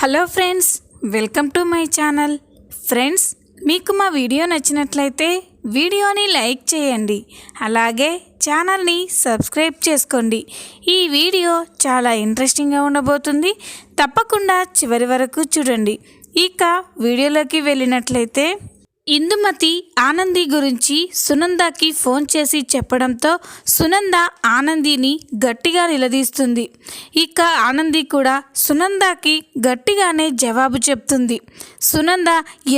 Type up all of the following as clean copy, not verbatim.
Hello friends, welcome to my channel. Friends, మీకు మా video నచ్చినట్లయితే వీడియోని లైక్ చేయండి, అలాగే ఛానల్ని సబ్స్క్రైబ్ చేసుకోండి. ఈ వీడియో చాలా ఇంట్రెస్టింగ్గా ఉండబోతుంది, తప్పకుండా చివరి వరకు చూడండి. ఇక వీడియోలోకి వెళ్ళినట్లయితే, ఇందుమతి ఆనంది గురించి సునందకి ఫోన్ చేసి చెప్పడంతో సునంద ఆనందిని గట్టిగా నిలదీస్తుంది. ఇక ఆనంది కూడా సునందకి గట్టిగానే జవాబు చెప్తుంది. సునంద,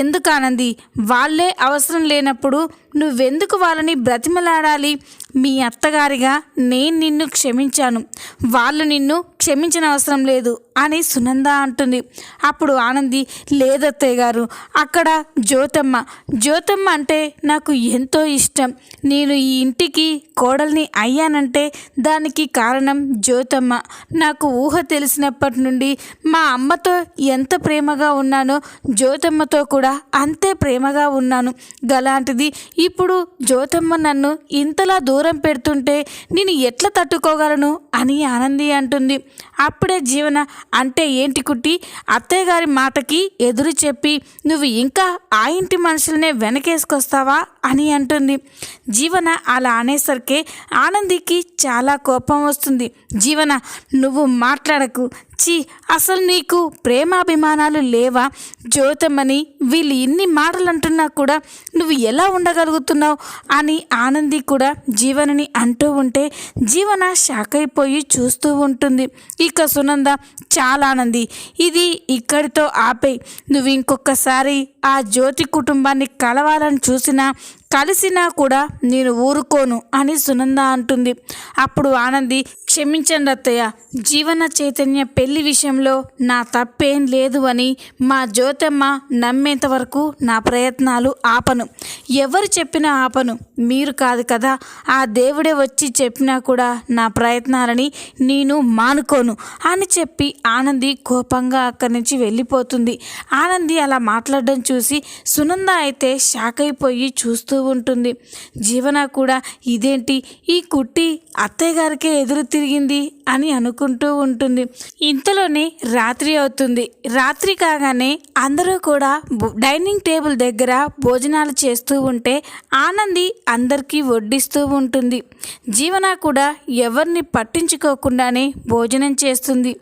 ఎందుకు ఆనంది, వాళ్ళే అవసరం లేనప్పుడు నువ్వెందుకు వాళ్ళని బ్రతిమలాడాలి? మీ అత్తగారిగా నేను నిన్ను క్షమించాను, వాళ్ళు నిన్ను క్షమించిన అవసరం లేదు అని సునంద అంటుంది. అప్పుడు ఆనంది, లేదత్తయ్య గారు, అక్కడ జ్యోతమ్మ అంటే నాకు ఎంతో ఇష్టం. నేను ఈ ఇంటికి కోడల్ని అయ్యానంటే దానికి కారణం జ్యోతమ్మ. నాకు ఊహ తెలిసినప్పటి నుండి మా అమ్మతో ఎంత ప్రేమగా ఉన్నానో జ్యోతమ్మతో కూడా అంతే ప్రేమగా ఉన్నాను. గలాంటిది ఇప్పుడు జ్యోతమ్మ నన్ను ఇంతలా దూరం పెడుతుంటే నేను ఎట్లా తట్టుకోగలను అని ఆనంది అంటుంది. అప్పుడే జీవన, అంటే ఏంటి కుట్టి, అత్తయ్య గారి మాటకి ఎదురు చెప్పి నువ్వు ఇంకా ఆ ఇంటి మనుషులనే వెనకేసుకొస్తావా అని అంటుంది. జీవన అలా అనేసరికి ఆనందికి చాలా కోపం వస్తుంది. జీవన, నువ్వు మాట్లాడకు, అసలు నీకు ప్రేమాభిమానాలు లేవా? జ్యోతమ్మని వీళ్ళు ఇన్ని మాటలు అంటున్నా కూడా నువ్వు ఎలా ఉండగలుగుతున్నావు అని ఆనంది కూడా జీవనని అంటూ ఉంటే జీవన షాక్ అయిపోయి చూస్తూ ఉంటుంది. ఇక సునంద, చాలా ఆనంది, ఇది ఇక్కడితో ఆపేయి. నువ్వు ఇంకొకసారి ఆ జ్యోతి కుటుంబాన్ని కలవాలని కలిసినా కూడా నేను ఊరుకోను అని సునంద అంటుంది. అప్పుడు ఆనంది, క్షమించండి అత్తయ్య, జీవన చైతన్య పెళ్లి విషయంలో నా తప్పేం లేదు అని మా జ్యోతమ్మ నమ్మేంత వరకు నా ప్రయత్నాలు ఆపను. ఎవరు చెప్పినా ఆపను, మీరు కాదు కదా, ఆ దేవుడే వచ్చి చెప్పినా కూడా నా ప్రయత్నాలని నేను మానుకోను అని చెప్పి ఆనంది కోపంగా అక్కడి నుంచి వెళ్ళిపోతుంది. ఆనంది అలా మాట్లాడడం చూసి సునంద అయితే షాక్ అయిపోయి చూస్తూ ఉంటుంది. జీవన కూడా ఇదేంటి, ఈ కుట్టి అత్తయ్య గారికే ఎదురు తిరిగింది అని అనుకుంటూ ఉంటుంది. ఇంతలోనే రాత్రి అవుతుంది. రాత్రి కాగానే అందరూ కూడా డైనింగ్ టేబుల్ దగ్గర భోజనాలు చేస్తూ ఉంటే ఆనంది అందరికీ వడ్డిస్తూ ఉంటుంది. జీవన కూడా ఎవరిని పట్టించుకోకుండానే భోజనం చేస్తుంది.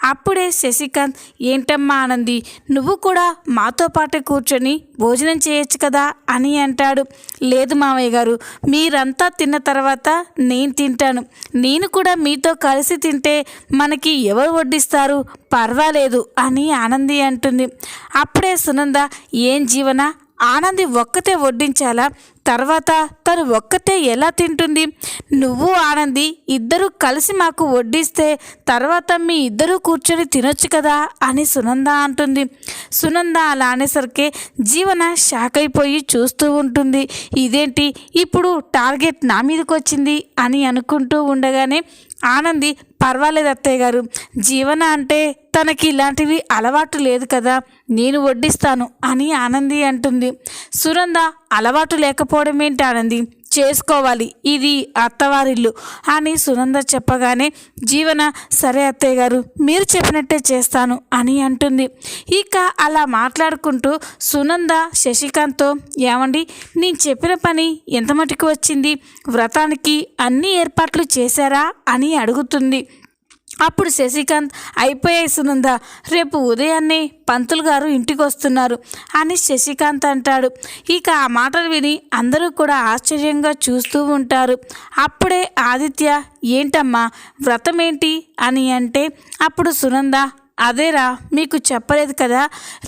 అప్పుడే శశికాంత్, ఏంటమ్మా ఆనంది, నువ్వు కూడా మాతో పాటు కూర్చొని భోజనం చేయొచ్చు కదా అని అంటాడు. లేదు మావయ్య గారు, మీరంతా తిన్న తర్వాత నేను తింటాను, నేను కూడా మీతో కలిసి తింటే మనకి ఎవరు వడ్డిస్తారు, పర్వాలేదు అని ఆనంది అంటుంది. అప్పుడే సునంద, ఏం జీవన, ఆనంది ఒక్కతే వడ్డించాలా? తర్వాత తను ఒక్కతే ఎలా తింటుంది? నువ్వు ఆనంది ఇద్దరూ కలిసి మాకు వడ్డిస్తే తర్వాత మీ ఇద్దరూ కూర్చొని తినొచ్చు కదా అని సునంద అంటుంది. సునంద అలా అనేసరికి జీవన షాక్ అయిపోయి చూస్తూ ఉంటుంది. ఇదేంటి, ఇప్పుడు టార్గెట్ నా మీదకి వచ్చింది అని అనుకుంటూ ఉండగానే ఆనంది, పర్వాలేదు అత్తయ్య గారు, జీవన అంటే తనకి ఇలాంటివి అలవాటు లేదు కదా, నేను వడ్డిస్తాను అని ఆనంది అంటుంది. సునంద, అలవాటు లేకపోవడం ఏంటి ఆనంది, చేసుకోవాలి, ఇది అత్తవారిల్లు అని సునంద చెప్పగానే జీవన, సరే అత్తయ్య గారు, మీరు చెప్పినట్టే చేస్తాను అని అంటుంది. ఇక అలా మాట్లాడుకుంటూ సునంద శశికాంత్తో, ఏమండి, నేను చెప్పిన పని ఎంత మటుకు వచ్చింది, వ్రతానికి అన్ని ఏర్పాట్లు చేశారా అని అడుగుతుంది. అప్పుడు శశికాంత్, అయిపోయాయి సునంద, రేపు ఉదయాన్నే పంతులు గారు ఇంటికి వస్తున్నారు అని శశికాంత్ అంటాడు. ఇక ఆ మాటలు విని అందరూ కూడా ఆశ్చర్యంగా చూస్తూ ఉంటారు. అప్పుడే ఆదిత్య, ఏంటమ్మా వ్రతం ఏంటి అని అంటే అప్పుడు సునంద, అదేరా, మీకు చెప్పలేదు కదా,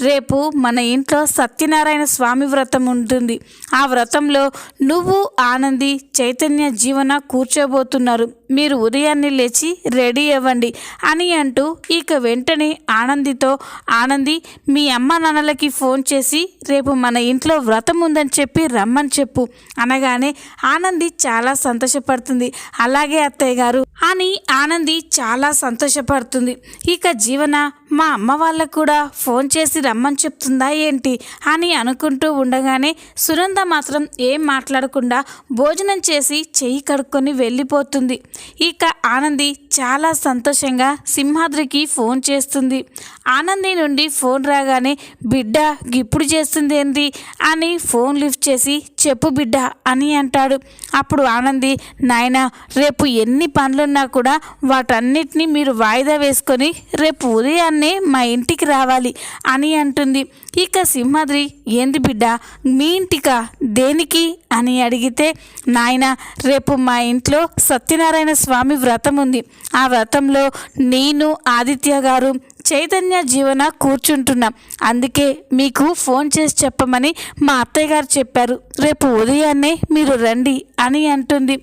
రేపు మన ఇంట్లో సత్యనారాయణ స్వామి వ్రతం ఉంటుంది. ఆ వ్రతంలో నువ్వు, ఆనంది, చైతన్య, జీవన కూర్చోబోతున్నారు. మీరు ఉదయాన్నే లేచి రెడీ అవ్వండి అని అంటూ ఇక వెంటనే ఆనందితో, ఆనంది, మీ అమ్మ నాన్నలకి ఫోన్ చేసి రేపు మన ఇంట్లో వ్రతం ఉందని చెప్పి రమ్మని చెప్పు అనగానే ఆనంది చాలా సంతోషపడుతుంది. అలాగే అత్తయ్య గారు అని ఆనంది చాలా సంతోషపడుతుంది. ఇక జీవన, మా అమ్మ వాళ్ళకు కూడా ఫోన్ చేసి రమ్మని చెప్తుందా ఏంటి అని అనుకుంటూ ఉండగానే సునంద మాత్రం ఏం మాట్లాడకుండా భోజనం చేసి చెయ్యి కడుక్కొని వెళ్ళిపోతుంది. ఇక ఆనంది చాలా సంతోషంగా సింహాద్రికి ఫోన్ చేస్తుంది. ఆనంది నుండి ఫోన్ రాగానే బిడ్డ ఇప్పుడు చేస్తుంది ఏంటి అని ఫోన్ లిఫ్ట్ చేసి చెప్పు బిడ్డ అని అంటాడు. అప్పుడు ఆనంది నాయనా రేపు ఎన్ని పనులున్నా కూడా వాటన్నిటినీ మీరు వాయిదా వేసుకొని రేపు ఉదయాన్నే మా ఇంటికి రావాలి అని అంటుంది. ఇక సింహాద్రి ఏంది బిడ్డ మీ ఇంటికా దేనికి అని అడిగితే నాయన రేపు మా ఇంట్లో సత్యనారాయణ స్వామి వ్రతం ఉంది. ఆ వ్రతంలో నేను ఆదిత్య గారు చైతన్య జీవన కూర్చుంటున్నాం. అందుకే మీకు ఫోన్ చేసి చెప్పమని మా అత్తయ్య గారు చెప్పారు. రేపు ఉదయాన్నే మీరు రండి అని అంటుంది.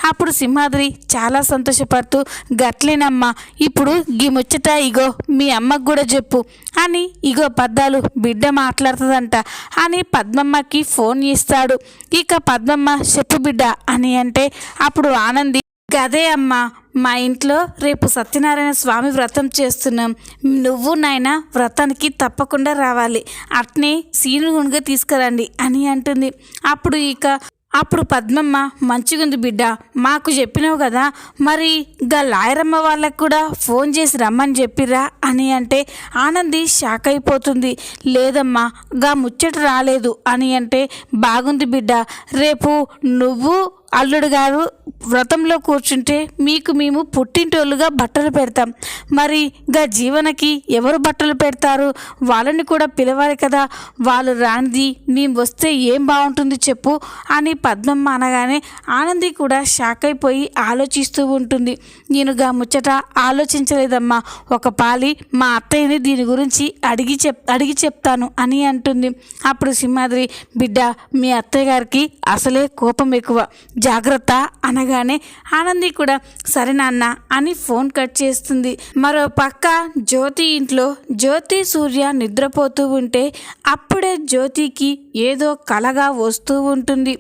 అప్పుడు సింహాద్రి చాలా సంతోషపడుతూ గట్లేనమ్మా ఇప్పుడు గీ ముచ్చట ఇగో మీ అమ్మకు కూడా చెప్పు అని ఇగో పద్దాలు బిడ్డ మాట్లాడుతుందంట అని పద్మమ్మకి ఫోన్ ఇస్తాడు. ఇక పద్మమ్మ చెప్పు బిడ్డ అని అంటే అప్పుడు ఆనంది గదే అమ్మా మా ఇంట్లో రేపు సత్యనారాయణ స్వామి వ్రతం చేస్తున్నాం. నువ్వు నాయన వ్రతానికి తప్పకుండా రావాలి. అట్నే సీను గుణగా తీసుకురండి అని అంటుంది. అప్పుడు పద్మమ్మ మంచిగుంది బిడ్డ మాకు చెప్పినావు కదా మరి గా లాయరమ్మ వాళ్ళకు కూడా ఫోన్ చేసి రమ్మని చెప్పిరా అని అంటే ఆనంది షాక్ అయిపోతుంది. లేదమ్మా గా ముచ్చట రాలేదు అని అంటే బాగుంది బిడ్డ రేపు నువ్వు అల్లుడు గారు వ్రతంలో కూర్చుంటే మీకు మేము పుట్టింటోళ్ళుగా బట్టలు పెడతాం. మరి గా జీవనకి ఎవరు బట్టలు పెడతారు వాళ్ళని కూడా పిలవాలి కదా. వాళ్ళు రానిది మేము వస్తే ఏం బాగుంటుంది చెప్పు అని పద్మమ్మ అనగానే ఆనంది కూడా షాక్ అయిపోయి ఆలోచిస్తూ ఉంటుంది. నేను గా ముచ్చట ఆలోచించలేదమ్మా. ఒక పాలి మా అత్తయ్యని దీని గురించి అడిగి చెప్తాను అని అంటుంది. అప్పుడు సింహాద్రి బిడ్డ మీ అత్తయ్య గారికి అసలే కోపం ఎక్కువ జాగ్రత్త అనగానే ఆనంది కూడా సరే నాన్న అని ఫోన్ కట్ చేస్తుంది. మరో పక్క జ్యోతి ఇంట్లో జ్యోతి సూర్య నిద్రపోతూ ఉంటే అప్పుడే జ్యోతికి ఏదో కలగా వస్తూ ఉంటుంది.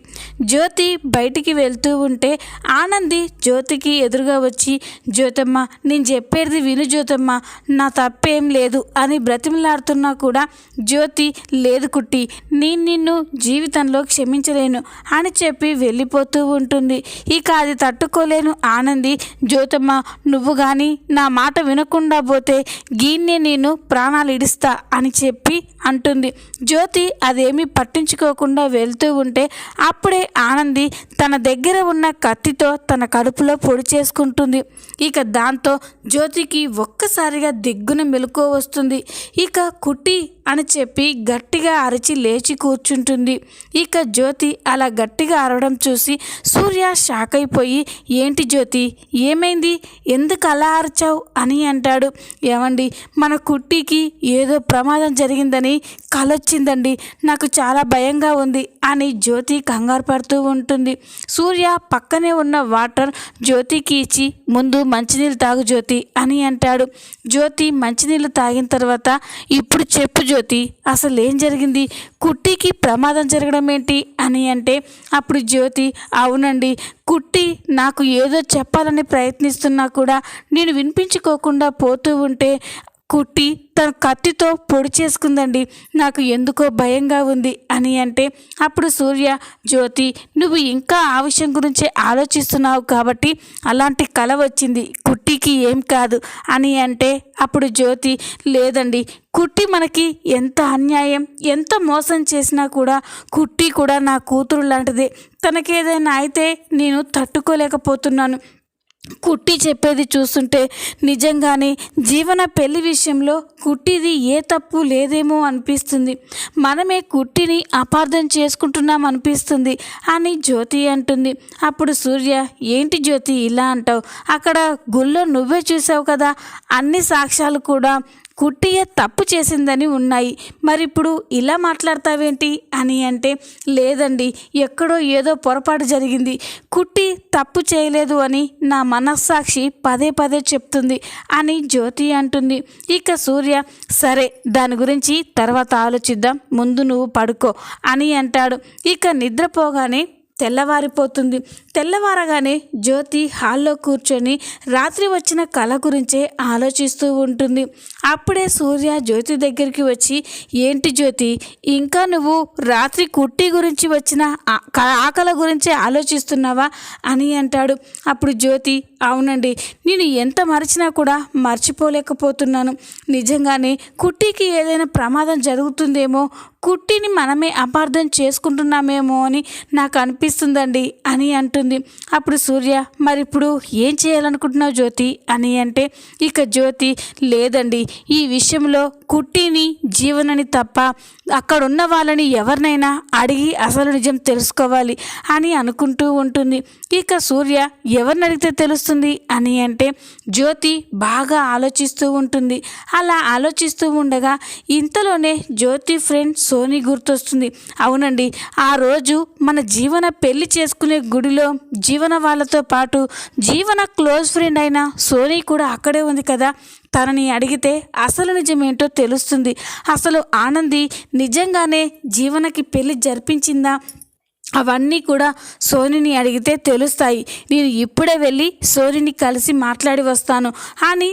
జ్యోతి బయటికి వెళ్తూ ఉంటే ఆనంది జ్యోతికి ఎదురుగా వచ్చి జ్యోతమ్మ నేను చెప్పేది విను జ్యోతమ్మ నా తప్పేం లేదు అని బ్రతిమలాడుతున్నా కూడా జ్యోతి లేదు కుట్టి నేను నిన్ను జీవితంలో క్షమించలేను అని చెప్పి వెళ్ళిపోతూ ఉంటుంది. ఇక అది తట్టుకోలేను ఆనంది జ్యోతమ్మ నువ్వు కానీ నా మాట వినకుండా పోతే గీన్నే నేను ప్రాణాలు ఇడుస్తా అని చెప్పి అంటుంది. జ్యోతి అదేమీ పట్టించుకోకుండా వెళ్తూ ఉంటే అప్పుడే ఆనంది తన దగ్గర ఉన్న కత్తితో తన కడుపులో పొడి చేసుకుంటుంది. ఇక దాంతో జ్యోతికి ఒక్కసారిగా దిగ్గున మెలకువ వస్తుంది. ఇక కుట్టి అని చెప్పి గట్టిగా అరిచి లేచి కూర్చుంటుంది. ఇక జ్యోతి అలా గట్టిగా అరవడం చూసి సూర్య షాక్ అయిపోయి ఏంటి జ్యోతి ఏమైంది ఎందుకు అలా అరిచావు అని అంటాడు. ఏమండి మన కుట్టికి ఏదో ప్రమాదం జరిగిందని కలొచ్చిందండి నాకు చాలా భయంగా ఉంది అని జ్యోతి కంగారు పడుతూ ఉంటుంది. సూర్య పక్కనే ఉన్న వాటర్ జ్యోతికి ఇచ్చి ముందు మంచినీళ్ళు తాగు జ్యోతి అని అంటాడు. జ్యోతి మంచినీళ్ళు తాగిన తర్వాత ఇప్పుడు చెప్పు జ్యోతి అసలు ఏం జరిగింది కుట్టికి ప్రమాదం జరగడం ఏంటి అని అంటే అప్పుడు జ్యోతి అవునండి కుట్టి నాకు ఏదో చెప్పాలని ప్రయత్నిస్తున్నా కూడా నేను వినిపించుకోకుండా పోతూ ఉంటే కుట్టి తన కత్తితో పొడి చేసుకుందండి నాకు ఎందుకో భయంగా ఉంది అని అంటే అప్పుడు సూర్య జ్యోతి నువ్వు ఇంకా ఆ విషయం గురించే ఆలోచిస్తున్నావు కాబట్టి అలాంటి కల వచ్చింది కుట్టికి ఏం కాదు అని అంటే అప్పుడు జ్యోతి లేదండి కుట్టి మనకి ఎంత అన్యాయం ఎంత మోసం చేసినా కూడా కుట్టి కూడా నా కూతురు లాంటిదే తనకేదైనా అయితే నేను తట్టుకోలేకపోతున్నాను కుట్టి చెప్పేది చూస్తుంటే నిజంగానే జీవన పెళ్లి విషయంలో కుట్టిది ఏ తప్పు లేదేమో అనిపిస్తుంది మనమే కుట్టిని అపార్థం చేసుకుంటున్నాం అనిపిస్తుంది అని జ్యోతి అంటుంది. అప్పుడు సూర్య ఏంటి జ్యోతి ఇలా అంటావు అక్కడ గుళ్ళో నువ్వే చూసావు కదా అన్ని సాక్ష్యాలు కూడా కుట్టియే తప్పు చేసిందని ఉన్నాయి మరి ఇప్పుడు ఇలా మాట్లాడతావేంటి అని అంటే లేదండి ఎక్కడో ఏదో పొరపాటు జరిగింది కుట్టి తప్పు చేయలేదు అని నా మనస్సాక్షి పదే పదే చెప్తుంది అని జ్యోతి అంటుంది. ఇక సూర్య సరే దాని గురించి తర్వాత ఆలోచిద్దాం ముందు నువ్వు పడుకో అని అంటాడు. ఇక నిద్రపోగానే తెల్లవారిపోతుంది. తెల్లవారగానే జ్యోతి హాల్లో కూర్చొని రాత్రి వచ్చిన కల గురించే ఆలోచిస్తూ ఉంటుంది. అప్పుడే సూర్య జ్యోతి దగ్గరికి వచ్చి, ఏంటి జ్యోతి, ఇంకా నువ్వు రాత్రి కుట్టి గురించి వచ్చిన ఆ కల గురించే ఆలోచిస్తున్నావా అని అంటాడు. అప్పుడు జ్యోతి, అవునండి, నేను ఎంత మరిచినా కూడా మర్చిపోలేకపోతున్నాను. నిజంగానే కుట్టికి ఏదైనా ప్రమాదం జరుగుతుందేమో, కుట్టిని మనమే అపార్థం చేసుకుంటున్నామేమో అని నాకు అనిపిస్తుందండి అని అంటుంది. అప్పుడు సూర్య, మరి ఇప్పుడు ఏం చేయాలనుకుంటున్నావు జ్యోతి అని అంటే, ఇక జ్యోతి, లేదండి, ఈ విషయంలో కుట్టిని జీవనని తప్ప అక్కడున్న వాళ్ళని ఎవరినైనా అడిగి అసలు నిజం తెలుసుకోవాలి అని అనుకుంటూ ఉంటుంది. ఇక సూర్య, ఎవరిని అడిగితే తెలుస్తుంది అని అంటే, జ్యోతి బాగా ఆలోచిస్తూ ఉంటుంది. అలా ఆలోచిస్తూ ఉండగా ఇంతలోనే జ్యోతి ఫ్రెండ్ సోనీ గుర్తొస్తుంది. అవునండి, ఆ రోజు మన జీవన పెళ్లి చేసుకునే గుడిలో జీవన వాళ్ళతో పాటు జీవన క్లోజ్ ఫ్రెండ్ అయిన సోనీ కూడా అక్కడే ఉంది కదా, తనని అడిగితే అసలు నిజమేంటో తెలుస్తుంది. అసలు ఆనంది నిజంగానే జీవనకి పెళ్లి జరిపించిందా, అవన్నీ కూడా సోనీని అడిగితే తెలుస్తాయి. నేను ఇప్పుడే వెళ్ళి సోనీని కలిసి మాట్లాడి వస్తాను అని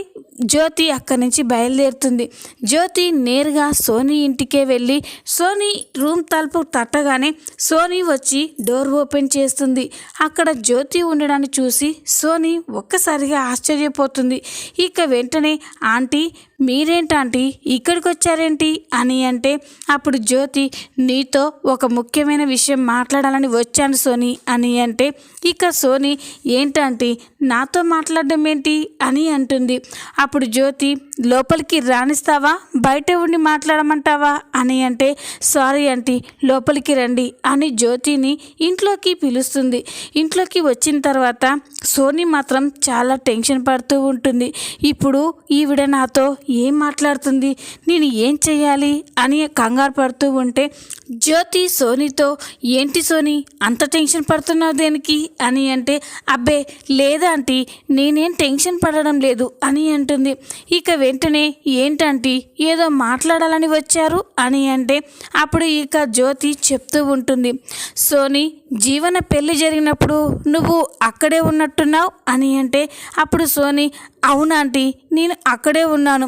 జ్యోతి అక్కడి నుంచి బయలుదేరుతుంది. జ్యోతి నేరుగా సోనీ ఇంటికే వెళ్ళి సోనీ రూమ్ తలుపు తట్టగానే సోనీ వచ్చి డోర్ ఓపెన్ చేస్తుంది. అక్కడ జ్యోతి ఉండడాన్ని చూసి సోనీ ఒక్కసారిగా ఆశ్చర్యపోతుంది. ఇక వెంటనే, ఆంటీ, మీరేంటాంటీ ఇక్కడికి వచ్చారేంటి అని అంటే, అప్పుడు జ్యోతి, నీతో ఒక ముఖ్యమైన విషయం మాట్లాడాలని వచ్చాను సోనీ అని అంటే, ఇక సోనీ, ఏంటంటే నాతో మాట్లాడడం ఏంటి అని అంటుంది. అప్పుడు జ్యోతి, లోపలికి రాణిస్తావా, బయట ఉండి మాట్లాడమంటావా అని అంటే, సారీ ఆంటీ, లోపలికి రండి అని జ్యోతిని ఇంట్లోకి పిలుస్తుంది. ఇంట్లోకి వచ్చిన తర్వాత సోనీ మాత్రం చాలా టెన్షన్ పడుతూ ఉంటుంది. ఇప్పుడు ఈవిడ నాతో ఏం మాట్లాడుతుంది, నేను ఏం చెయ్యాలి అని కంగారు పడుతూ ఉంటే జ్యోతి సోనీతో, ఏంటి సోనీ అంత టెన్షన్ పడుతున్నావు దేనికి అని అంటే, అబ్బే లేదా ఆంటీ, నేనేం టెన్షన్ పడడం లేదు అని అంటుంది. ఇక వెంటనే, ఏంటంటే ఏదో మాట్లాడాలని వచ్చారు అని అంటే, అప్పుడు ఇక జ్యోతి చెప్తూ ఉంటుంది, సోనీ జీవన పెళ్లి జరిగినప్పుడు నువ్వు అక్కడే ఉన్నట్టున్నావు అని అంటే, అప్పుడు సోనీ, అవునాంటీ, నేను అక్కడే ఉన్నాను.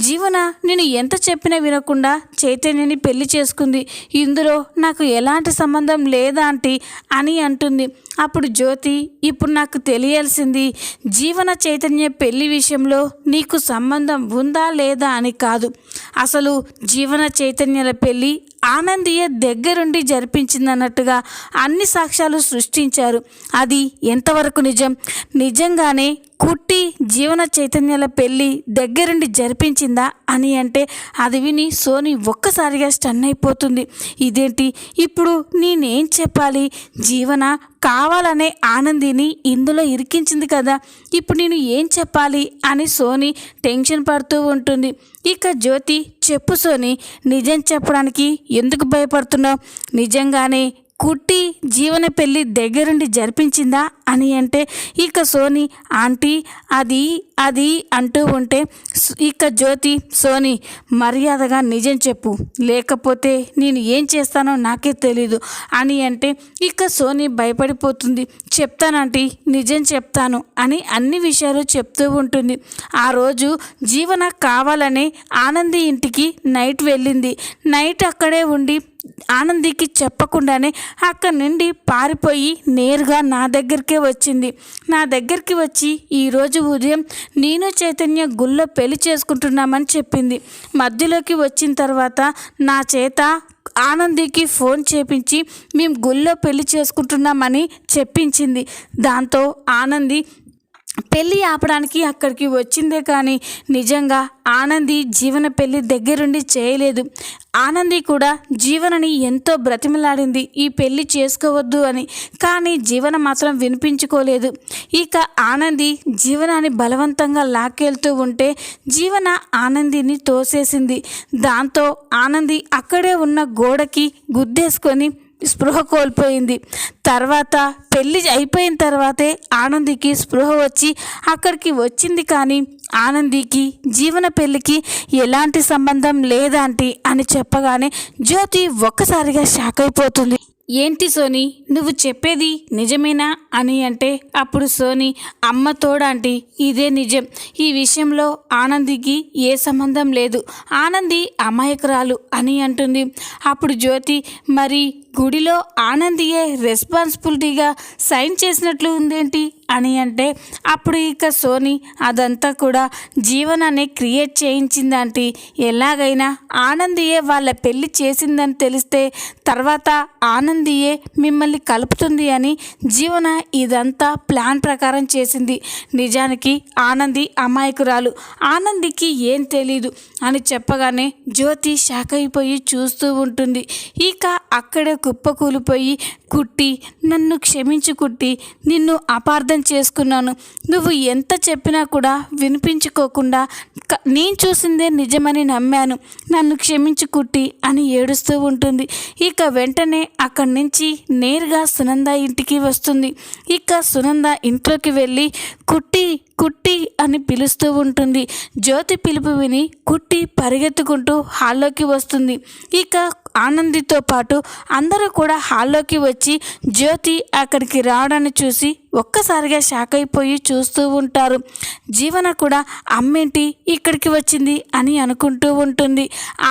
జీవన నేను ఎంత చెప్పినా వినకుండా చైతన్యని పెళ్లి చేసుకుంది. ఇందులో నాకు ఎలాంటి సంబంధం లేదా ఆంటీ అని అంటుంది. అప్పుడు జ్యోతి, ఇప్పుడు నాకు తెలియాల్సింది జీవన చైతన్య పెళ్లి విషయంలో నీకు సంబంధం ఉందా లేదా అని కాదు, అసలు జీవన చైతన్యాల పెళ్లి ఆనందియే దగ్గరుండి జరిపించిందన్నట్టుగా అన్ని సాక్ష్యాలు సృష్టించారు. అది ఎంతవరకు నిజం? నిజంగానే కుట్టి జీవన చైతన్యాల పెళ్ళి దగ్గరుండి జరిపించిందా అని అంటే, అది విని సోనీ ఒక్కసారిగా స్టన్ అయిపోతుంది. ఇదేంటి, ఇప్పుడు నేనేం చెప్పాలి? జీవన కావాలనే ఆనందిని ఇందులో ఇరికించింది కదా, ఇప్పుడు నేను ఏం చెప్పాలి అని సోనీ టెన్షన్ పడుతూ ఉంటుంది. ఇక జ్యోతి, చెప్పు సోనీ, నిజం చెప్పడానికి ఎందుకు భయపడుతున్నావు? నిజంగానే కుట్టి జీవన పెళ్ళి దగ్గరుండి జరిపించిందా అని అంటే, ఇక సోనీ, ఆంటీ అది అంటూ ఉంటే ఇక జ్యోతి, సోనీ మర్యాదగా నిజం చెప్పు, లేకపోతే నేను ఏం చేస్తానో నాకే తెలీదు అని అంటే, ఇక సోనీ భయపడిపోతుంది. చెప్తానంటీ, నిజం చెప్తాను అని అన్ని విషయాలు చెప్తూ ఉంటుంది. ఆ రోజు జీవన కావాలనే ఆనంది ఇంటికి నైట్ వెళ్ళింది. నైట్ అక్కడే ఉండి ఆనందికి చెప్పకుండానే అక్కడి నుండి పారిపోయి నేరుగా నా దగ్గరికే వచ్చింది. నా దగ్గరికి వచ్చి ఈరోజు ఉదయం నేను చైతన్య గుళ్ళో పెళ్లి చేసుకుంటున్నామని చెప్పింది. మధ్యలోకి వచ్చిన తర్వాత నా చేత ఆనందికి ఫోన్ చేపించి మేము గుళ్ళో పెళ్లి చేసుకుంటున్నామని చెప్పించింది. దాంతో ఆనంది పెళ్ళి ఆపడానికి అక్కడికి వచ్చిందే కానీ నిజంగా ఆనంది జీవన పెళ్ళి దగ్గరుండి చేయలేదు. ఆనంది కూడా జీవనని ఎంతో బ్రతిమలాడింది ఈ పెళ్ళి చేసుకోవద్దు అని, కానీ జీవన మాత్రం వినిపించుకోలేదు. ఇక ఆనంది జీవనాన్ని బలవంతంగా లాక్కెళ్తూ ఉంటే జీవన ఆనందిని తోసేసింది. దాంతో ఆనంది అక్కడే ఉన్న గోడకి గుద్దేసుకొని స్పృహ కోల్పోయింది. తర్వాత పెళ్ళి అయిపోయిన తర్వాతే ఆనందికి స్పృహ వచ్చి అక్కడికి వచ్చింది. కానీ ఆనందికి జీవన పెళ్ళికి ఎలాంటి సంబంధం లేదంటీ అని చెప్పగానే జ్యోతి ఒక్కసారిగా షాక్ అయిపోతుంది. ఏంటి సోనీ, నువ్వు చెప్పేది నిజమేనా అని అంటే అప్పుడు సోనీ, అమ్మ తోడంటి ఇదే నిజం. ఈ విషయంలో ఆనందికి ఏ సంబంధం లేదు, ఆనంది అమాయకురాలు అని అంటుంది. అప్పుడు జ్యోతి, మరి గుడిలో ఆనందియే రెస్పాన్సిబిలిటీగా సైన్ చేసినట్లు ఉందేంటి అని అంటే అప్పుడు ఇక సోనీ, అదంతా కూడా జీవనాన్ని క్రియేట్ చేయించిందంటే ఎలాగైనా ఆనందియే వాళ్ళ పెళ్ళి చేసిందని తెలిస్తే తర్వాత ఆనందియే మిమ్మల్ని కలుపుతుంది అని జీవన ఇదంతా ప్లాన్ ప్రకారం చేసింది. నిజానికి ఆనంది అమాయకురాలు, ఆనందికి ఏం తెలీదు అని చెప్పగానే జ్యోతి షాక్ అయిపోయి చూస్తూ ఉంటుంది. ఇక అక్కడే కుప్పకూలిపోయి, కుట్టి నన్ను క్షమించు కుట్టి, నిన్ను అపార్థం చేసుకున్నాను, నువ్వు ఎంత చెప్పినా కూడా వినిపించుకోకుండా నేను చూసిందే నిజమని నమ్మాను, నన్ను క్షమించు కుట్టి అని ఏడుస్తూ ఉంటుంది. ఇక వెంటనే అక్కడి నుంచి నేరుగా సునంద ఇంటికి వస్తుంది. ఇక సునంద ఇంట్లోకి వెళ్ళి కుట్టి కుట్టి అని పిలుస్తూ ఉంటుంది. జ్యోతి పిలుపు విని కుట్టి పరిగెత్తుకుంటూ హాల్లోకి వస్తుంది. ఇక ఆనందితో పాటు అందరూ కూడా హాల్లోకి వచ్చి జ్యోతి అక్కడికి రావడాన్ని చూసి ఒక్కసారిగా షాక్ అయిపోయి చూస్తూ ఉంటారు. జీవన కూడా అమ్మేంటి ఇక్కడికి వచ్చింది అని అనుకుంటూ ఉంటుంది.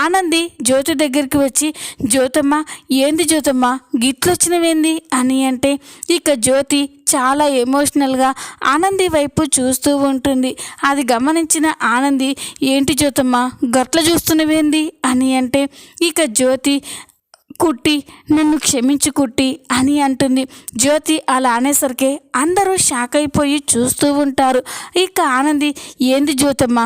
ఆనంది జ్యోతి దగ్గరికి వచ్చి, జ్యోతమ్మ, ఏంది జ్యోతమ్మ గిట్లొచ్చినవేంది అని అంటే ఇక జ్యోతి చాలా ఎమోషనల్గా ఆనంది వైపు చూస్తూ ఉంటుంది. అది గమనించిన ఆనంది, ఏంటి జ్యోతమ్మ గట్ల చూస్తున్నవేంది అని అంటే ఇక జ్యోతి, కుట్టి నన్ను క్షమించు కుట్టి అని అంటుంది. జ్యోతి అలా అనేసరికి అందరూ షాక్ అయిపోయి చూస్తూ ఉంటారు. ఇక ఆనంది, ఏంది జ్యోతమ్మ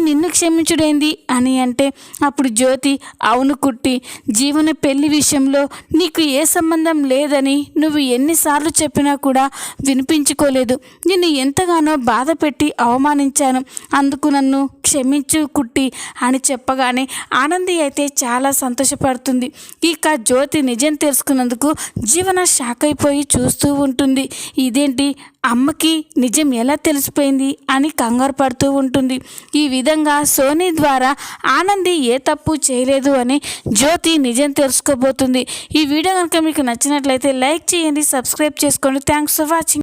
నిన్ను క్షమించుడేంది అని అంటే అప్పుడు జ్యోతి, అవును కుట్టి, జీవన పెళ్లి విషయంలో నీకు ఏ సంబంధం లేదని నువ్వు ఎన్నిసార్లు చెప్పినా కూడా వినిపించుకోలేదు, నిన్ను ఎంతగానో బాధ పెట్టి అవమానించాను, అందుకు నన్ను క్షమించు కుట్టి అని చెప్పగానే ఆనంది అయితే చాలా సంతోషపడుతుంది. ఇక జ్యోతి నిజం తెలుసుకున్నందుకు జీవన షాక్ అయిపోయి చూస్తూ ఉంటుంది. ఇదేంటి అమ్మకి నిజం ఎలా తెలిసిపోయింది అని కంగారు పడుతూ ఉంటుంది. ఈ విధంగా సోనీ ద్వారా ఆనంది ఏ తప్పు చేయలేదు అని జ్యోతి నిజం తెలుసుకోబోతుంది. ఈ వీడియో కనుక మీకు నచ్చినట్లయితే లైక్ చేయండి, సబ్స్క్రైబ్ చేసుకోండి. Thanks for watching.